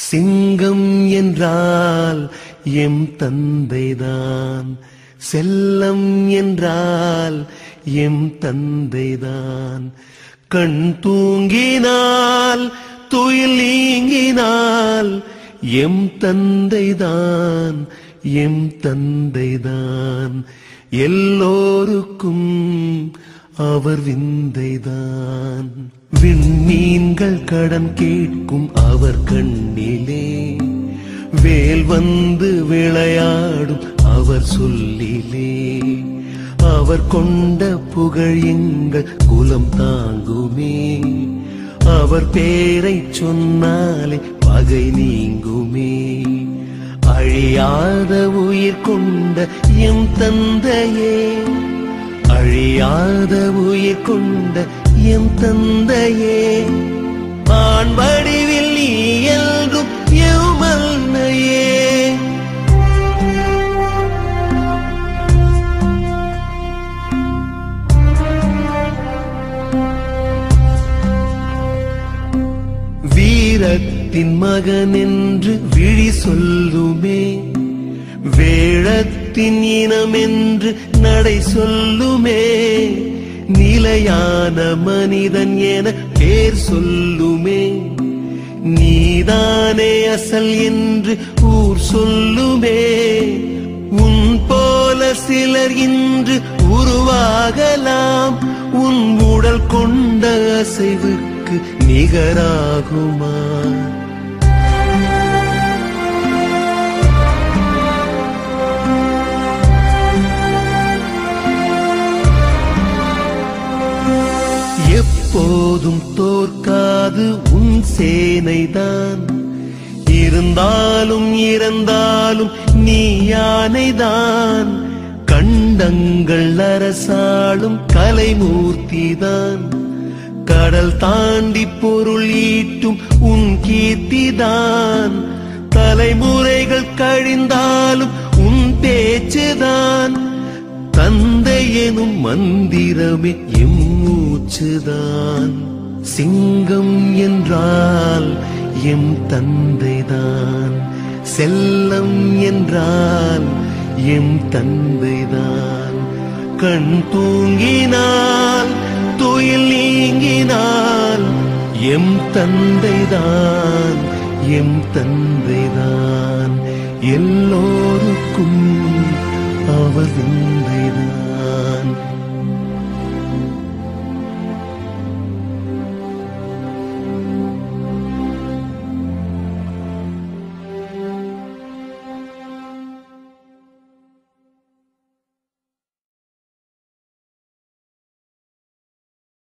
சிங்கம் என்றால் எம் தந்தைதான், செல்லம் என்றால் எம் தந்தைதான். கண் தூங்கினால் துயில் நீங்கினால் எம் தந்தைதான், எம் தந்தைதான். எல்லோருக்கும் அவர் விந்தைதான். விண்மீன்கள் கடன் கேட்கும் அவர் கண்ணிலே, வேல் வந்து விளையாடும் அவர் சொல்லிலே. அவர் கொண்ட புகழ் எங்கள் குலம் தாங்குமே, அவர் பேரை சொன்னாலே பகை நீங்குமே. அழியாத உயிர் கொண்ட எம் தந்தையே, அழியாத உயிர் கொண்ட எம் தந்தையே. ஆண் வடிவில் நீ எல்கும் எம் அன்னையே. வீரத்தின் மகன் என்று விழி சொல்லுமே, வேழத்தின் இனம் என்று நடை சொல்லுமே. நிலையான மனிதன் என பேர் சொல்லுமே, நீதானே அசல் என்று ஊர் சொல்லுமே. உன் போல சிலர் இன்று உருவாகலாம், உன் உடல் கொண்ட அசைவுக்கு நிகராகுமா? எப்போதும் தோற்காது உன் சேனைதான், இருந்தாலும் இறந்தாலும் நீ யானைதான். கண்டங்கள் அரசாளும் கலைமூர்த்திதான், கடல் தாண்டி பொருள் ஈட்டும் உன் கீர்த்திதான். தலைமுறைகள் கழிந்தாலும் உன் பேச்சுதான், தந்தை எனும் மந்திரமே எம் மூச்சுதான். சிங்கம் என்றால் எம் தந்தைதான், செல்லம் என்றால் எம் தந்தைதான். கண் தூங்கினால் துயில் நீங்கினால் எம் தந்தைதான், எம் தந்தைதான். எல்லோருக்கும் அவர் தந்தைதான்.